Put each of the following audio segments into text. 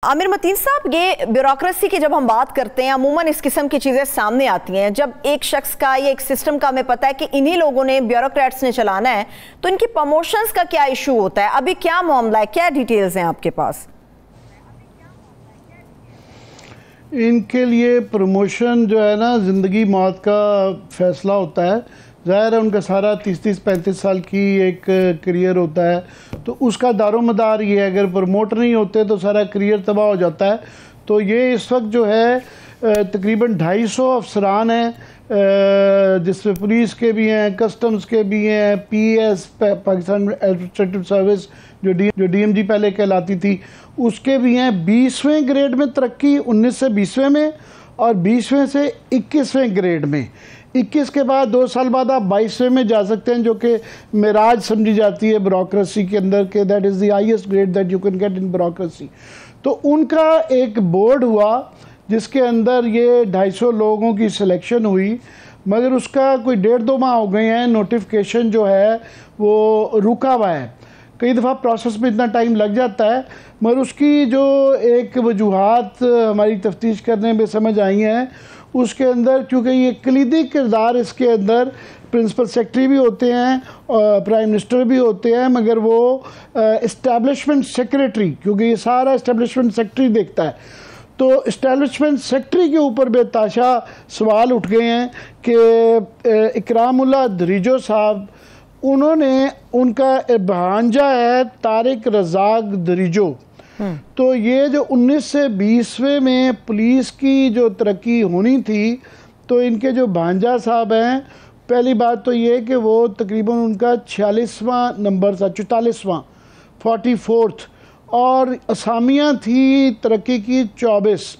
आमिर मतीन साहब, ये ब्यूरोक्रेसी की जब हम बात करते हैं, अमूमन इस किस्म की चीज़ें सामने आती हैं जब एक शख्स का या एक सिस्टम का हमें पता है कि इन्हीं लोगों ने, ब्यूरोक्रेट्स ने चलाना है, तो इनकी प्रमोशंस का क्या इशू होता है? अभी क्या मामला है, क्या डिटेल्स हैं आपके पास? इनके लिए प्रमोशन जो है ना, ज़िंदगी मौत का फ़ैसला होता है। ज़ाहिर है उनका सारा 30-35 साल की एक करियर होता है, तो उसका दारोमदार ये है, अगर प्रमोट नहीं होते तो सारा करियर तबाह हो जाता है। तो ये इस वक्त जो है तकरीबन 250 अफसरान हैं, जिसमें पुलिस के भी हैं, कस्टम्स के भी हैं, पीएस पाकिस्तान एडमिनिस्ट्रेटिव सर्विस जो डीएमजी पहले कहलाती थी, उसके भी हैं। 20वें ग्रेड में तरक्की, 19 से 20वें में, और 20वें से 21वें ग्रेड में। 21 के बाद 2 साल बाद आप 22वें में जा सकते हैं, जो कि मेराज समझी जाती है ब्यूरोक्रेसी के अंदर के, that is the highest grade that you can get in bureaucracy. तो उनका एक बोर्ड हुआ जिसके अंदर ये 250 लोगों की सिलेक्शन हुई, मगर उसका कोई 1.5-2 माह हो गए हैं, नोटिफिकेशन जो है वो रुका हुआ है। कई दफ़ा प्रोसेस में इतना टाइम लग जाता है, मगर उसकी जो एक वजूहात हमारी तफ्तीश करने में समझ आई हैं, उसके अंदर क्योंकि ये कलीदी किरदार इसके अंदर प्रिंसिपल सेक्रेटरी भी होते हैं और प्राइम मिनिस्टर भी होते हैं, मगर वो इस्टेब्लिशमेंट सेक्रेटरी, क्योंकि ये सारा इस्टेब्लिशमेंट सेक्रेटरी देखता है, तो इस्टेब्लिशमेंट सेक्रेटरी के ऊपर बेताशा सवाल उठ गए हैं कि इकरामुल्लाह दरीजो साहब, उन्होंने, उनका भांजा है तारिक रज़ाक दरीजो, तो ये जो 19 से 20वें में पुलिस की जो तरक्की होनी थी, तो इनके जो भांजा साहब हैं, पहली बात तो ये कि वो तकरीबन उनका 46वां नंबर था, 44वां 44th, और असामियाँ थी तरक्की की 24।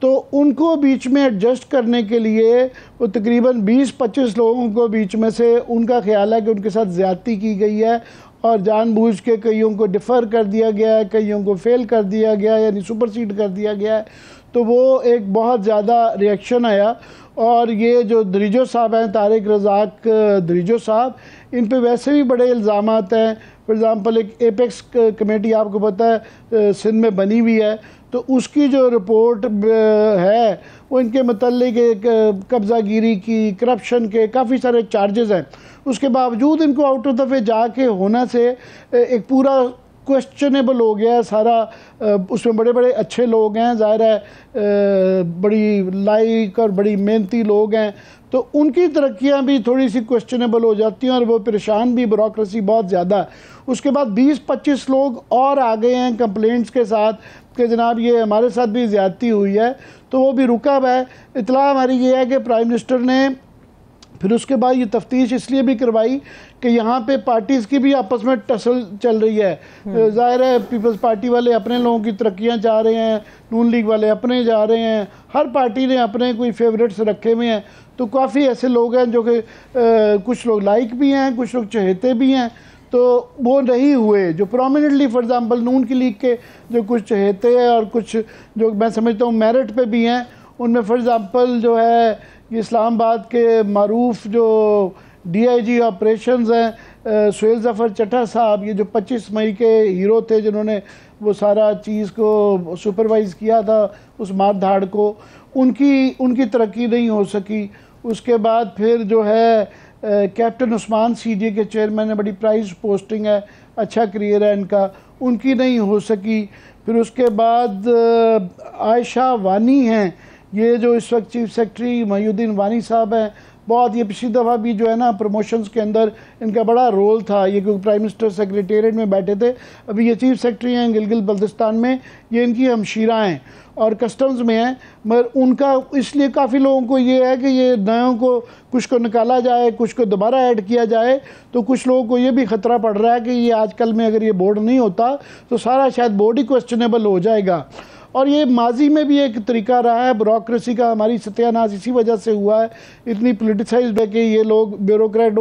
तो उनको बीच में एडजस्ट करने के लिए वो तकरीबन 20-25 लोगों को बीच में से उनका ख्याल है कि उनके साथ ज़्यादती की गई है और जानबूझ के कईयों को डिफ़र कर दिया गया है, कईयों को फेल कर दिया गया है, यानी सुपरसीड कर दिया गया है। तो वो एक बहुत ज़्यादा रिएक्शन आया, और ये जो दरीजो साहब हैं, तारिक रज़ाक दरीजो साहब, इन पे वैसे भी बड़े इल्ज़ामात हैं। फॉर एग्ज़ाम्पल एक एपेक्स कमेटी आपको पता है सिंध में बनी हुई है, तो उसकी जो रिपोर्ट है वो इनके मतलब कब्ज़ागिरी की, करप्शन के काफ़ी सारे चार्जेस हैं। उसके बावजूद इनको आउट ऑफ द वे जाके होना से एक पूरा क्वेश्चनेबल हो गया है सारा। उसमें बड़े बड़े अच्छे लोग हैं, ज़ाहिर है बड़ी लाइक और बड़ी मेहनती लोग हैं, तो उनकी तरक्कियां भी थोड़ी सी क्वेश्चनेबल हो जाती हैं, और वो परेशान भी, ब्यूरोक्रेसी बहुत ज़्यादा है। उसके बाद 20-25 लोग और आ गए हैं कंप्लेंट्स के साथ कि जनाब ये हमारे साथ भी ज़्यादती हुई है, तो वो भी रुका हुआ है। इतला हमारी ये है कि प्राइम मिनिस्टर ने फिर उसके बाद ये तफ्तीश इसलिए भी करवाई कि यहाँ पे पार्टीज़ की भी आपस में टसल चल रही है। ज़ाहिर है पीपल्स पार्टी वाले अपने लोगों की तरक्कियाँ चाह रहे हैं, नून लीग वाले अपने जा रहे हैं, हर पार्टी ने अपने कोई फेवरेट्स रखे हुए हैं। तो काफ़ी ऐसे लोग हैं जो कि कुछ लोग लाइक भी हैं, कुछ लोग चहेते भी हैं, तो वो नहीं हुए जो प्रोमिनेंटली, फॉर एग्ज़ाम्पल नून की लीग के जो कुछ चहेते हैं और कुछ जो मैं समझता हूँ मेरिट पे भी हैं, उनमें फॉर एग्ज़ाम्पल जो है इस्लामाबाद के मारूफ जो डीआईजी ऑपरेशंस हैं सुहेल ज़फ़र चट्टा साहब, ये जो 25 मई के हीरो थे जिन्होंने वो सारा चीज़ को सुपरवाइज़ किया था, उस मार धाड़ को, उनकी तरक्की नहीं हो सकी। उसके बाद फिर जो है कैप्टन उस्मान सीजे के चेयरमैन है, बड़ी प्राइज पोस्टिंग है, अच्छा करियर है इनका, उनकी नहीं हो सकी। फिर उसके बाद आयशा वानी हैं, ये जो इस वक्त चीफ सेक्रेटरी महिउद्दीन वानी साहब हैं, बहुत ये पिछली दफ़ा भी जो है ना प्रमोशंस के अंदर इनका बड़ा रोल था, ये क्योंकि प्राइम मिनिस्टर सेक्रेटेरिएट में बैठे थे। अभी ये चीफ सेक्रेटरी हैं गिलगित बल्तिस्तान में, ये इनकी हमशीरा हैं और कस्टम्स में हैं, मगर उनका इसलिए काफ़ी लोगों को ये है कि ये नयों को कुछ को निकाला जाए, कुछ को दोबारा ऐड किया जाए, तो कुछ लोगों को ये भी ख़तरा पड़ रहा है कि ये आजकल में अगर ये बोर्ड नहीं होता तो सारा शायद बोर्ड ही क्वेश्चनेबल हो जाएगा। और ये माजी में भी एक तरीका रहा है ब्यूरोक्रेसी का, हमारी सत्यानाश इसी वजह से हुआ है, इतनी पोलिटिसाइज्ड है कि ये लोग ब्यूरोक्रेट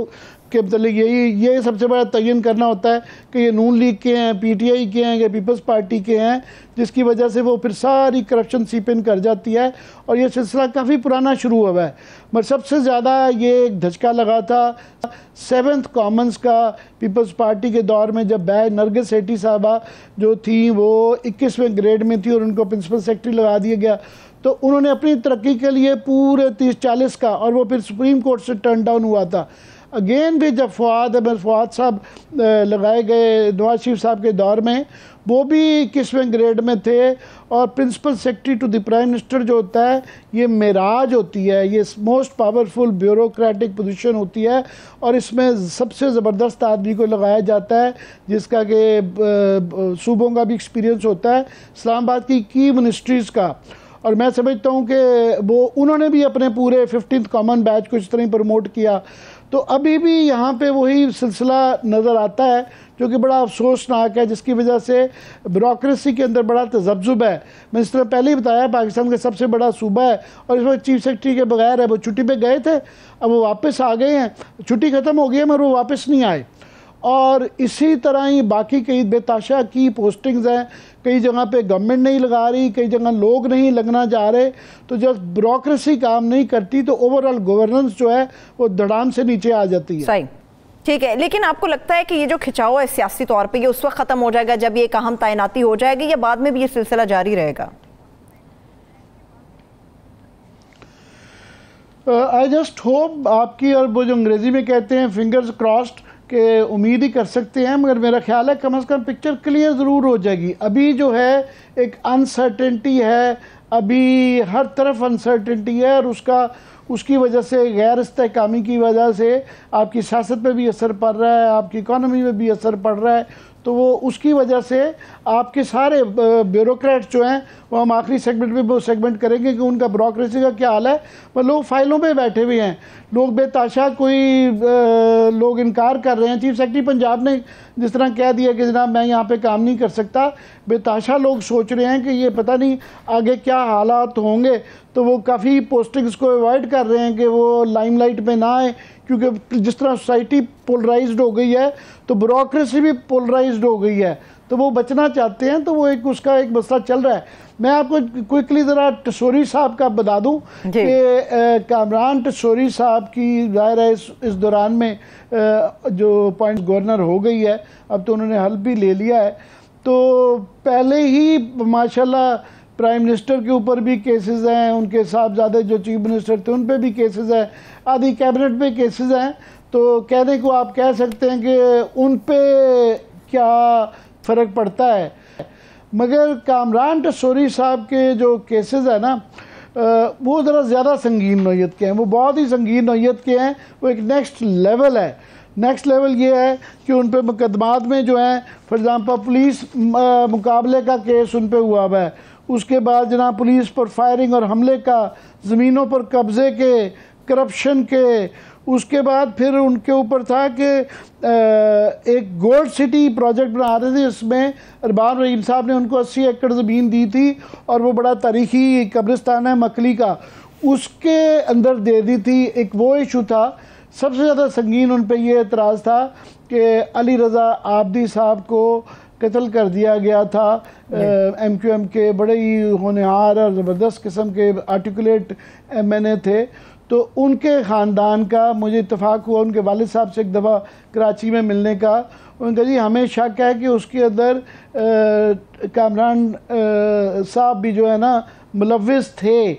के मतलब ये सबसे बड़ा तयन करना होता है कि ये नून लीग के हैं, पीटीआई के हैं, या पीपल्स पार्टी के हैं, जिसकी वजह से वो फिर सारी करप्शन सीप इन कर जाती है। और ये सिलसिला काफ़ी पुराना शुरू हुआ है, मगर सबसे ज़्यादा ये एक धचका लगा था 7th कॉमन्स का पीपल्स पार्टी के दौर में, जब नरगिस सेठी साहबा जो थी वो 21वें ग्रेड में थी और उनको प्रिंसिपल सेक्रेटरी लगा दिया गया। तो उन्होंने अपनी तरक्की के लिए पूरे 30-40 का, और वो फिर सुप्रीम कोर्ट से टर्न डाउन हुआ था। अगेन भी जब फवाद साहब लगाए गए नवाज शरीफ साहब के दौर में, वो भी 21वें ग्रेड में थे। और principal secretary to the prime minister जो होता है, ये मेराज होती है, ये मोस्ट पावरफुल ब्यूरोक्रेटिक पोजीशन होती है, और इसमें सबसे ज़बरदस्त आदमी को लगाया जाता है जिसका कि सूबों का भी एक्सपीरियंस होता है, इस्लामाबाद की मिनिस्ट्रीज़ का। और मैं समझता हूँ कि वो उन्होंने भी अपने पूरे 15th कॉमन बैच को इस तरह प्रमोट किया। तो अभी भी यहाँ पे वही सिलसिला नज़र आता है जो कि बड़ा अफसोसनाक है, जिसकी वजह से ब्यूरोक्रेसी के अंदर बड़ा तजब्जुब है। मैं इस तरह पहले ही बताया, पाकिस्तान का सबसे बड़ा सूबा है और इस वक्त चीफ सेक्रेटरी के बगैर है। वो छुट्टी पे गए थे, अब वो वापस आ गए हैं, छुट्टी ख़त्म हो गई है मगर वो वापस नहीं आए। और इसी तरह ही बाकी कई बेताशा की पोस्टिंग्स हैं, कई जगह पे गवर्नमेंट नहीं लगा रही, कई जगह लोग नहीं लगना जा रहे। तो जब ब्यूरोक्रेसी काम नहीं करती तो ओवरऑल गवर्नेंस जो है वो धड़ाम से नीचे आ जाती है। सही, ठीक है। लेकिन आपको लगता है कि ये जो खिंचाव है सियासी तौर पे, ये उस वक्त ख़त्म हो जाएगा जब ये एक अहम तैनाती हो जाएगी, या बाद में भी ये सिलसिला जारी रहेगा? आई जस्ट होप आपकी, और वो जो अंग्रेज़ी में कहते हैं फिंगर्स क्रॉस्ड, के उम्मीद ही कर सकते हैं। मगर मेरा ख्याल है कम से कम पिक्चर क्लियर ज़रूर हो जाएगी। अभी जो है एक अनसर्टेनिटी है, अभी हर तरफ अनसर्टेनिटी है, और उसकी वजह से गैर इस्तेहकामी की वजह से आपकी सियासत पे भी असर पड़ रहा है, आपकी इकॉनमी में भी असर पड़ रहा है। तो वो उसकी वजह से आपके सारे ब्यूरोक्रेट्स जो हैं, वो हम आखिरी सेगमेंट में वो सेगमेंट करेंगे कि उनका ब्यूरोक्रेसी का क्या हाल है। पर लोग फाइलों पे बैठे हुए हैं, लोग बेताशा लोग इनकार कर रहे हैं। चीफ सेक्रेटरी पंजाब ने जिस तरह कह दिया कि जनाब मैं यहाँ पे काम नहीं कर सकता, बेताशा लोग सोच रहे हैं कि ये पता नहीं आगे क्या हालात होंगे। तो वो काफ़ी पोस्टिंग्स को अवॉइड कर रहे हैं कि वो लाइमलाइट में ना आए, क्योंकि जिस तरह सोसाइटी पोलराइज्ड हो गई है तो ब्यूरोक्रेसी भी पोलराइज्ड हो गई है, तो वो बचना चाहते हैं। तो वो उसका एक मसला चल रहा है। मैं आपको क्विकली ज़रा टसोरी साहब का बता दूं कि कामरान टसोरी साहब की ज़ाहिर है इस दौरान में जो पॉइंट गवर्नर हो गई है, अब तो उन्होंने हल भी ले लिया है। तो पहले ही माशाल्लाह प्राइम मिनिस्टर के ऊपर भी केसेस हैं, उनके साहबजादे जो चीफ मिनिस्टर थे उन पे भी केसेस हैं, आधी कैबिनेट पे केसेस हैं। तो कहने को आप कह सकते हैं कि उन पे क्या फ़र्क पड़ता है। मगर कामरान टसोरी साहब के जो केसेस हैं ना, वो ज़रा ज़्यादा संगीन नौयत के हैं, वो बहुत ही संगीन नौयत के हैं। वो एक नेक्स्ट लेवल है। नेक्स्ट लेवल ये है कि उन पे मुकदमात में जो है, फॉर एग्ज़ाम्पल पुलिस मुकाबले का केस उन पे हुआ हुआ है, उसके बाद जनाब पुलिस पर फायरिंग और हमले का, ज़मीनों पर कब्ज़े के, करप्शन के, उसके बाद फिर उनके ऊपर था कि एक गोल्ड सिटी प्रोजेक्ट बना रहे थे, इसमें अरबाब रहीम साहब ने उनको 80 एकड़ ज़मीन दी थी और वो बड़ा तारीखी कब्रिस्तान है मकली का, उसके अंदर दे दी थी। एक वो इशू था। सबसे ज़्यादा संगीन उन पर यह एतराज़ था कि अली रज़ा आबदी साहब को कत्ल कर दिया गया था। MQM के बड़े ही होनहार और ज़बरदस्त किस्म के आर्टिकुलेट MNA थे। तो उनके ख़ानदान का मुझे इत्तफ़ाक़ हुआ उनके वालिद साहब से एक दफ़ा कराची में मिलने का। उनका जी हमें शक है कि उसके अंदर कामरान साहब भी जो है ना मुलव्विस थे।